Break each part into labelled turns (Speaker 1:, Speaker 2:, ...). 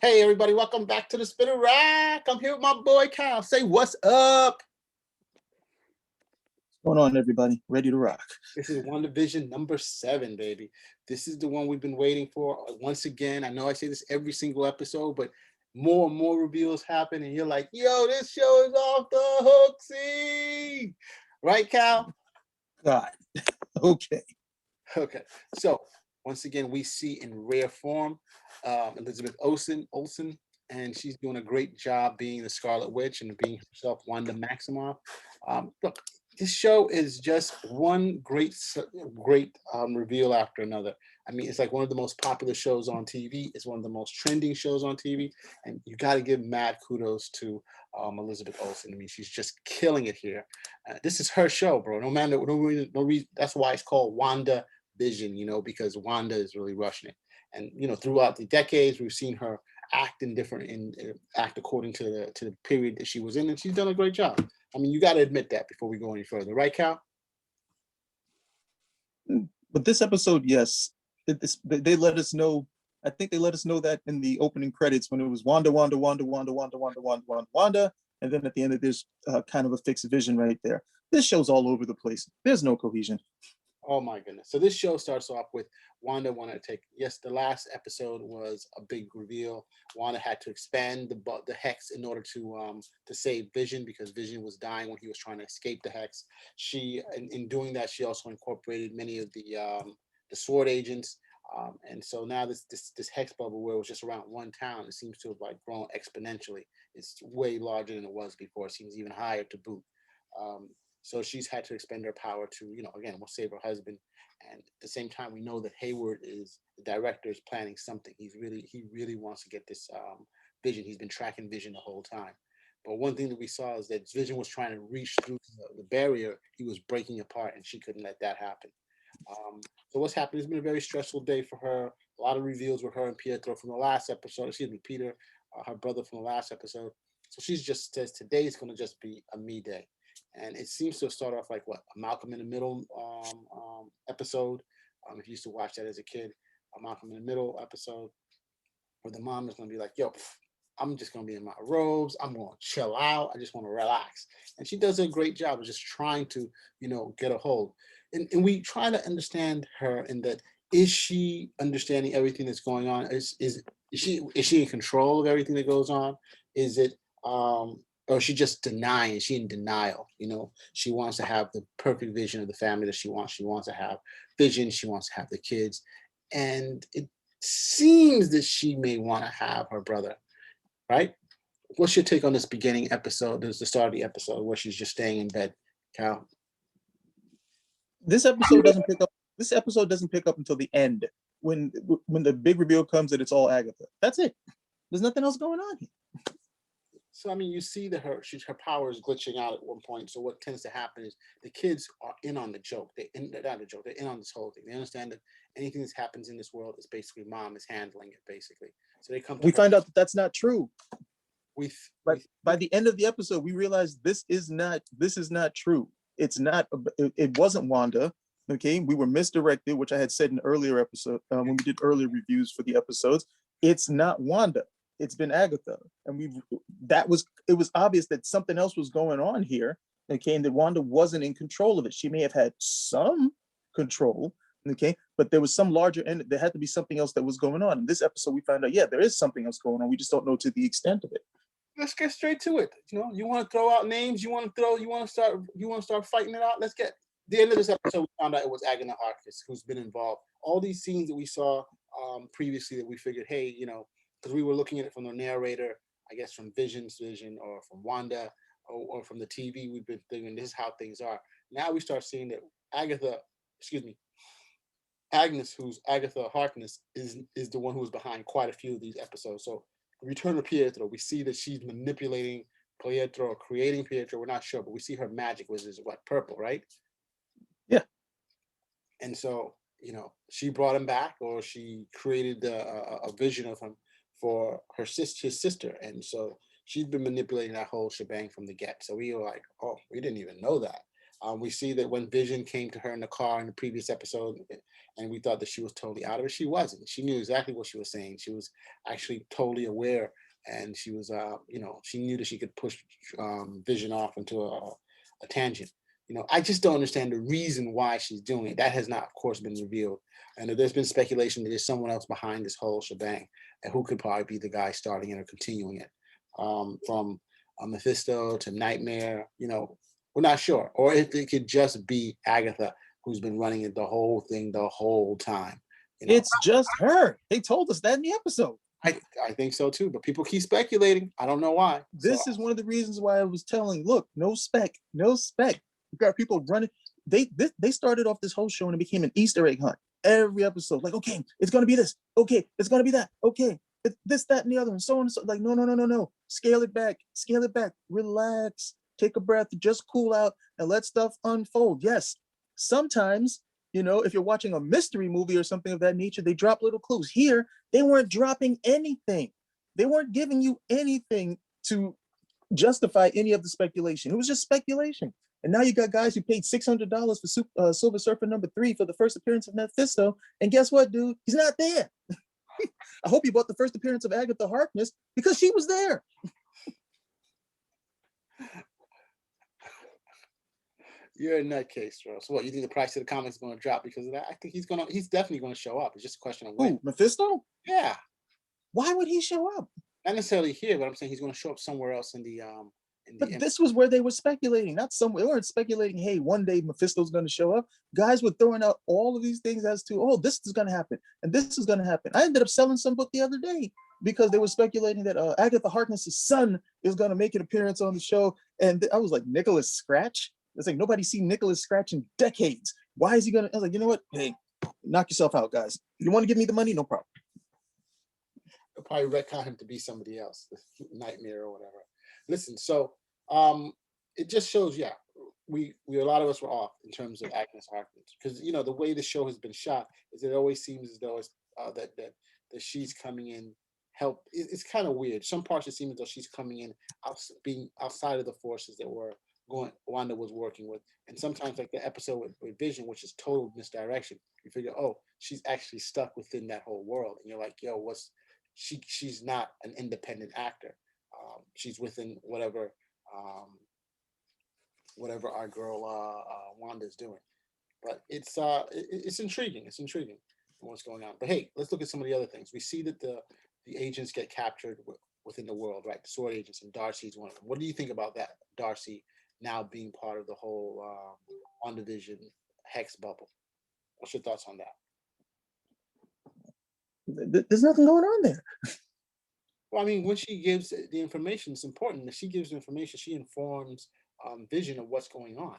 Speaker 1: Hey everybody, welcome back to the Spinner Rack. I'm here with my boy Cal. Say what's up.
Speaker 2: What's going on, everybody? Ready to rock.
Speaker 1: This is WandaVision number 7, baby. This is the one we've been waiting for. Once again, I know I say this every single episode, but more and more reveals happen, and you're like, yo, this show is off the hook. See? Right, Cal?
Speaker 2: God. Okay.
Speaker 1: Okay. So once again, we see in rare form Elizabeth Olsen, and she's doing a great job being the Scarlet Witch and being herself Wanda Maximoff. Look, this show is just one great reveal after another. I mean, it's like one of the most popular shows on TV. It's one of the most trending shows on TV, and you got to give mad kudos to Elizabeth Olsen. I mean, she's just killing it here. This is her show, bro. No matter no reason. That's why it's called Wanda Vision, because Wanda is really rushing it. And throughout the decades, we've seen her act in different act according to the period that she was in, and she's done a great job. I mean, you got to admit that before we go any further, right, Cal?
Speaker 2: But this episode, yes, they let us know. I think they let us know that in the opening credits when it was Wanda, Wanda, Wanda, Wanda, Wanda, Wanda, Wanda, Wanda, Wanda, and then at the end of this, kind of a fixed vision right there. This show's all over the place. There's no cohesion.
Speaker 1: Oh my goodness. So this show starts off with Wanda wanted to take, yes, the last episode was a big reveal. Wanda had to expand the hex in order to save Vision because Vision was dying when he was trying to escape the hex. She in doing that, she also incorporated many of the sword agents. And so now this hex bubble where it was just around one town, it seems to have like grown exponentially. It's way larger than it was before. It seems even higher to boot. Um, so she's had to expend her power to, again, we'll save her husband. And at the same time, we know that Hayward is the director is planning something. He really wants to get this Vision. He's been tracking Vision the whole time. But one thing that we saw is that Vision was trying to reach through the barrier. He was breaking apart, and she couldn't let that happen. So what's happened? It's been a very stressful day for her. A lot of reveals with her and Pietro from the last episode. Excuse me, Peter, her brother from the last episode. So she's just says today is going to just be a me day, and it seems to start off like what a Malcolm in the Middle episode. If you used to watch that as a kid, a Malcolm in the Middle episode where the mom is going to be like, "Yo, I'm just going to be in my robes. I'm going to chill out. I just want to relax." And she does a great job of just trying to, get a hold. And we try to understand her in that is she understanding everything that's going on? Is she in control of everything that goes on? Is it or is she just denying? Is she in denial? She wants to have the perfect vision of the family that she wants. She wants to have vision. She wants to have the kids, and it seems that she may want to have her brother, right? What's your take on this beginning episode? This is the start of the episode where she's just staying in bed, Cal.
Speaker 2: This episode doesn't pick up. This episode doesn't pick up until the end when when the big reveal comes that it's all Agatha. That's it. There's nothing else going on here.
Speaker 1: So I mean, you see that her power is glitching out at one point. So what tends to happen is the kids are in on the joke. They're not the joke. They're in on this whole thing. They understand that anything that happens in this world is basically mom is handling it basically. So they come to
Speaker 2: We
Speaker 1: her
Speaker 2: find out that that's not true.
Speaker 1: with
Speaker 2: But by the end of the episode, we realize this is not true. It's not. It wasn't Wanda. Okay, we were misdirected, which I had said in earlier episode when we did earlier reviews for the episodes. It's not Wanda. It's been Agatha, and it was obvious that something else was going on here. Okay, and that Wanda wasn't in control of it. She may have had some control. Okay, but there was some larger, and there had to be something else that was going on. In this episode, we found out, yeah, there is something else going on. We just don't know to the extent of it.
Speaker 1: let's get straight to it. You want to throw out names. You want to start fighting it out. Let's get the end of this episode. We found out it was Agatha Harkness who's been involved. All these scenes that we saw previously that we figured, hey, because we were looking at it from the narrator, I guess from Vision's vision or from Wanda or from the TV, we've been thinking this is how things are. Now we start seeing that Agatha, excuse me, Agnes, who's Agatha Harkness, is the one who was behind quite a few of these episodes. So Return of Pietro, we see that she's manipulating Pietro or creating Pietro. We're not sure, but we see her magic was is what purple, right?
Speaker 2: Yeah,
Speaker 1: And so she brought him back, or she created a vision of him for his sister, and so she's been manipulating that whole shebang from the get. So we were like, oh, we didn't even know that. We see that when Vision came to her in the car in the previous episode, and we thought that she was totally out of it, she wasn't. She knew exactly what she was saying. She was actually totally aware, and she was, she knew that she could push Vision off into a tangent. I just don't understand the reason why she's doing it. That has not, of course, been revealed. And there's been speculation that there's someone else behind this whole shebang, and who could probably be the guy starting it or continuing it. From Mephisto to Nightmare, we're not sure. Or if it could just be Agatha, who's been running it the whole thing the whole time.
Speaker 2: It's just her. They told us that in the episode.
Speaker 1: I think so too, but people keep speculating. I don't know why.
Speaker 2: This is one of the reasons why I was telling, look, no spec. You got people running. They started off this whole show and it became an Easter egg hunt. Every episode, like, okay, it's gonna be this. Okay, it's gonna be that. Okay, it's this, that, and the other, and so on and so. Like, no. Scale it back. Relax. Take a breath. Just cool out and let stuff unfold. Yes, sometimes, if you're watching a mystery movie or something of that nature, they drop little clues. Here, they weren't dropping anything. They weren't giving you anything to justify any of the speculation. It was just speculation. And now you got guys who paid $600 for Silver Surfer #3 for the first appearance of Mephisto. And guess what, dude? He's not there. I hope you bought the first appearance of Agatha Harkness because she was there.
Speaker 1: You're a nutcase, bro. So what? You think the price of the comics is going to drop because of that? I think he's definitely going to show up. It's just a question of when.
Speaker 2: Who, Mephisto?
Speaker 1: Yeah.
Speaker 2: Why would he show up?
Speaker 1: Not necessarily here, but I'm saying he's going to show up somewhere else in the
Speaker 2: But this was where they were speculating, not somewhere. They weren't speculating, hey, one day Mephisto's going to show up. Guys were throwing out all of these things as to, oh, this is going to happen, and this is going to happen. I ended up selling some book the other day because they were speculating that Agatha Harkness' son is going to make an appearance on the show. And I was like, Nicholas Scratch? It's like, nobody's seen Nicholas Scratch in decades. Why is he going to? I was like, you know what? Hey, knock yourself out, guys. You want to give me the money? No problem.
Speaker 1: They'll probably retcon him to be somebody else, Nightmare or whatever. Listen, so it just shows, yeah, we a lot of us were off in terms of Agnes Harkness, because the way the show has been shot is it always seems as though it's that she's coming in help. It's kind of weird. Some parts it seems as though she's coming in being outside of the forces that Wanda was working with, and sometimes like the episode with Vision, which is total misdirection. You figure, oh, she's actually stuck within that whole world, and you're like, yo, she's not an independent actor. She's within whatever our girl Wanda's doing. But it's intriguing. It's intriguing what's going on. But hey, let's look at some of the other things. We see that the agents get captured within the world, right? The sword agents, and Darcy's one of them. What do you think about that, Darcy now being part of the whole WandaVision hex bubble? What's your thoughts on
Speaker 2: that? There's nothing going on there.
Speaker 1: Well, I mean, when she gives the information, it's important that she gives information. She informs Vision of what's going on.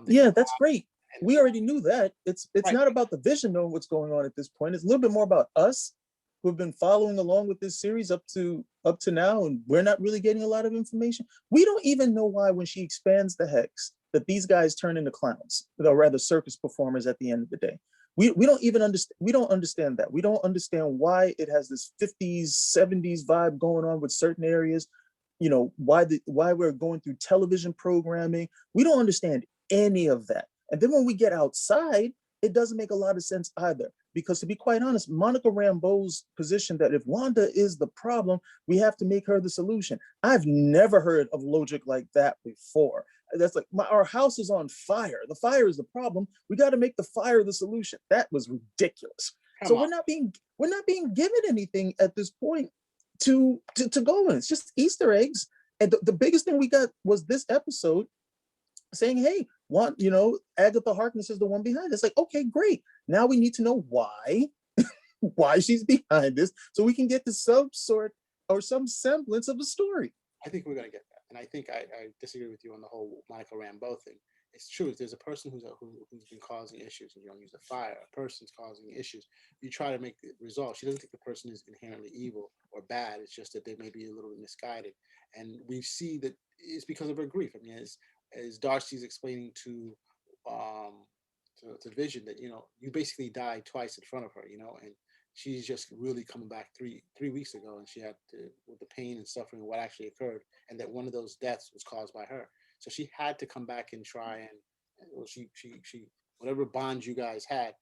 Speaker 2: Yeah, that's great. We already knew that. It's
Speaker 1: right.
Speaker 2: Not about the Vision knowing what's going on at this point. It's a little bit more about us who have been following along with this series up to now, and we're not really getting a lot of information. We don't even know why, when she expands the hex, that these guys turn into clowns, or rather circus performers at the end of the day. We don't even understand. We don't understand that. We don't understand why it has this 50s, 70s vibe going on with certain areas. Why we're going through television programming. We don't understand any of that. And then when we get outside, it doesn't make a lot of sense either. Because to be quite honest, Monica Rambeau's position that if Wanda is the problem, we have to make her the solution. I've never heard of logic like that before. That's like, our house is on fire. The fire is the problem. We got to make the fire the solution. That was ridiculous. So we're not being given anything at this point to go in. It's just Easter eggs. And the biggest thing we got was this episode saying, hey, Agatha Harkness is the one behind it. It's like, okay, great. Now we need to know why she's behind this, so we can get to some sort or some semblance of a story.
Speaker 1: I think we're going to get that. And I think I disagree with you on the whole Monica Rambeau thing. It's true. If there's a person who's been causing issues, and you don't use a fire, a person's causing issues, you try to make it resolve. She doesn't think the person is inherently evil or bad. It's just that they may be a little bit misguided. And we see that it's because of her grief. I mean, as Darcy's explaining to Vision that you basically died twice in front of her, and she's just really coming back three weeks ago, and she had with the pain and suffering of what actually occurred, and that one of those deaths was caused by her. So she had to come back and try and well, she whatever bonds you guys had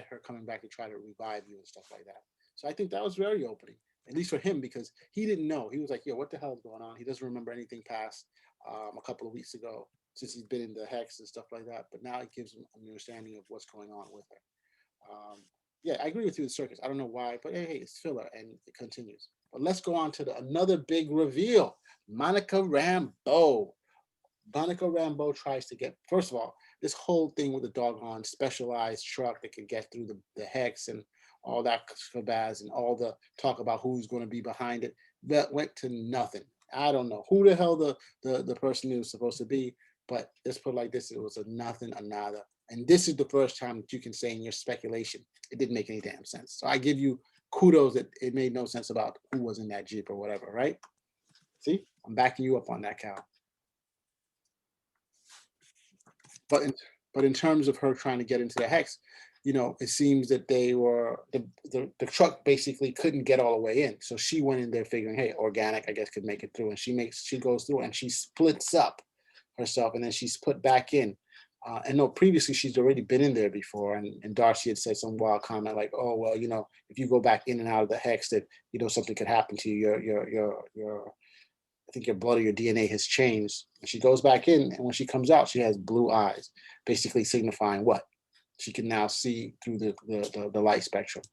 Speaker 1: her coming back to try to revive you and stuff like that. So I think that was very opening, at least for him, because he didn't know. He was like, "Yo, what the hell is going on?" He doesn't remember anything past a couple of weeks ago since he's been in the hex and stuff like that. But now it gives him an understanding of what's going on with her. Yeah, I agree with you with Circus. I don't know why, but hey, it's filler and it continues. But let's go on to another big reveal. Monica Rambeau. Monica Rambeau tries to get, first of all, this whole thing with the doggone specialized truck that can get through the hex and all that kabaz and all the talk about who's going to be behind it, that went to nothing. I don't know who the hell the person who was supposed to be, but let's put it like this: it was a nothing, a nada. And this is the first time that you can say in your speculation it didn't make any damn sense. So I give you kudos that it made no sense about who was in that Jeep or whatever, right? See, I'm backing you up on that, Cal. But in terms of her trying to get into the hex, it seems that they were the truck basically couldn't get all the way in. So she went in there figuring, hey, organic, I guess, could make it through. And she goes through and she splits up herself and then she's put back in. And no, previously she's already been in there before. And Darcy had said some wild comment like, oh, well, if you go back in and out of the hex, that, something could happen to you. Your I think your blood or your DNA has changed. And she goes back in, and when she comes out, she has blue eyes, basically signifying what? She can now see through the light spectrum.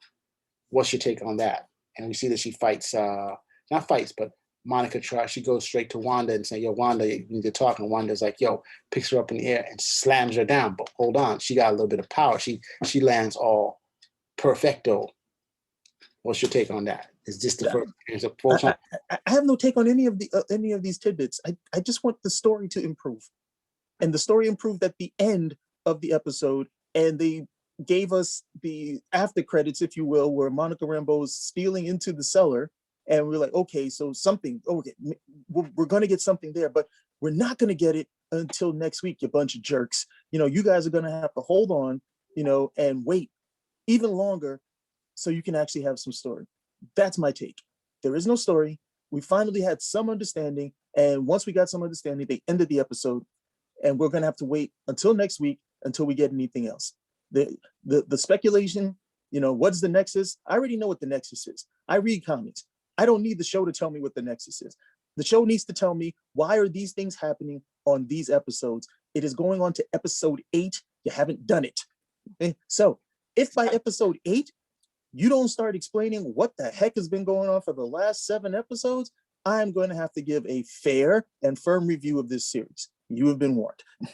Speaker 1: What's your take on that? And we see that she fights, not fights, but Monica she goes straight to Wanda and say, yo, Wanda, you need to talk. And Wanda's like, yo, picks her up in the air and slams her down. But hold on, she got a little bit of power. She lands all perfecto. What's your take on that? Is this the first experience of full time?
Speaker 2: I have no take on any of these tidbits. I just want the story to improve, and the story improved at the end of the episode, and they gave us the after credits, if you will, where Monica Rambeau is stealing into the cellar, and we're like, okay, so something. Okay, we're going to get something there, but we're not going to get it until next week. You bunch of jerks. You guys are going to have to hold on, and wait even longer so you can actually have some story. That's my take. There is no story. We finally had some understanding. And once we got some understanding, they ended the episode. And we're going to have to wait until next week until we get anything else. The speculation, what's the Nexus? I already know what the Nexus is. I read comics. I don't need the show to tell me what the Nexus is. The show needs to tell me, why are these things happening on these episodes? It is going on to episode 8. You haven't done it. Okay? So if by episode 8, you don't start explaining what the heck has been going on for the last 7 episodes, I'm going to have to give a fair and firm review of this series. You have been warned.
Speaker 1: Oh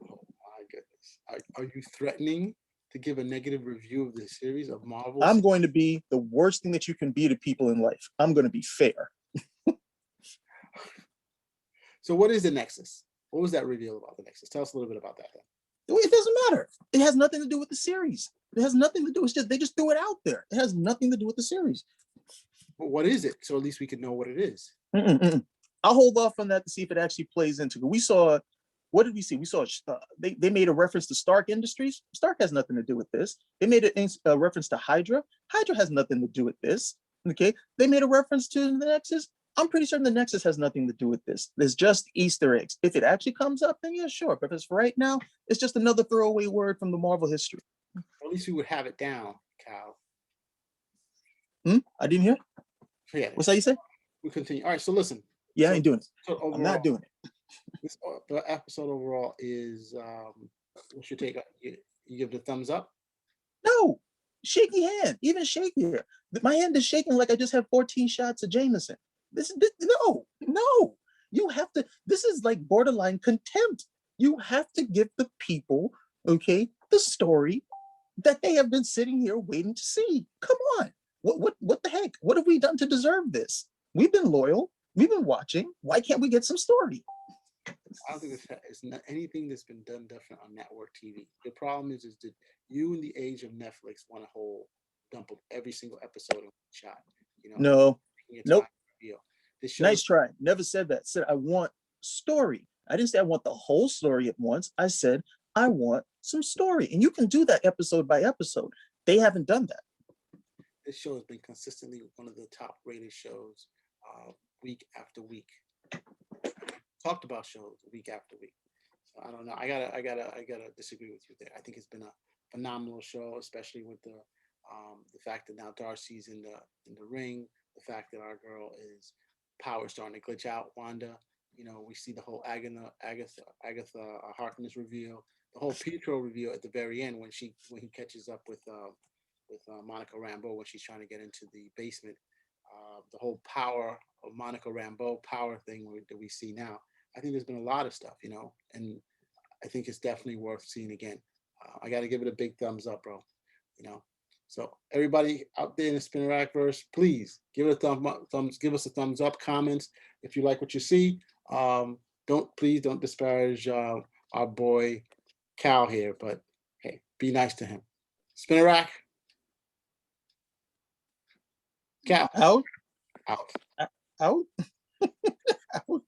Speaker 1: my goodness. Are you threatening to give a negative review of the series of Marvel?
Speaker 2: I'm going to be the worst thing that you can be to people in life. I'm going to be fair.
Speaker 1: So what is the Nexus? What was that reveal about the Nexus? Tell us a little bit about that then.
Speaker 2: It doesn't matter. It has nothing to do with the series. It has nothing to do. It's just they just threw it out there. It has nothing to do with the series.
Speaker 1: But what is it? So at least we can know what it is.
Speaker 2: I'll hold off on that to see if it actually plays into it. We saw, what did we see? We saw they made a reference to Stark Industries. Stark has nothing to do with this. They made a reference to Hydra. Hydra has nothing to do with this. Okay. They made a reference to the Nexus. I'm pretty certain the Nexus has nothing to do with this. There's just Easter eggs. If it actually comes up, then yeah, sure. But for right now, it's just another throwaway word from the Marvel history.
Speaker 1: At least we would have it down, Cal.
Speaker 2: I didn't hear.
Speaker 1: Forget it.
Speaker 2: What's that you say?
Speaker 1: We continue. All right. So listen.
Speaker 2: Yeah, I ain't doing it.
Speaker 1: So overall,
Speaker 2: I'm not doing it.
Speaker 1: The episode overall is. What's your take? You give it a thumbs up?
Speaker 2: No, shaky hand, even shakier. My hand is shaking like I just had 14 shots of Jameson. No. You have to. This is like borderline contempt. You have to give the people, okay, the story that they have been sitting here waiting to see. Come on. What the heck? What have we done to deserve this? We've been loyal. We've been watching. Why can't we get some story?
Speaker 1: I don't think it's not anything that's been done different on network TV. The problem is that you in the age of Netflix want to dump every single episode in one shot.
Speaker 2: No. Nope.
Speaker 1: This show
Speaker 2: nice try. Never said that. Said I want story. I didn't say I want the whole story at once. I said I want some story. And you can do that episode by episode. They haven't done that.
Speaker 1: This show has been consistently one of the top rated shows week after week. talked about shows week after week. So I don't know. I gotta disagree with you there. I think it's been a phenomenal show, especially with the fact that now Darcy's in the ring, the fact that our girl is power starting to glitch out. Wanda, we see the whole Agatha Harkness reveal, the whole Pietro reveal at the very end when he catches up with Monica Rambeau when she's trying to get into the basement. The whole power of Monica Rambeau power thing that we see now. I think there's been a lot of stuff, and I think it's definitely worth seeing again. I got to give it a big thumbs up, bro. You know, so everybody out there in the Spinner Rackverse, please give it a give us a thumbs up. Comments if you like what you see. Don't disparage our boy Cal here, but hey, be nice to him. Spinner Rack, Cal
Speaker 2: Out,
Speaker 1: out.
Speaker 2: out, out.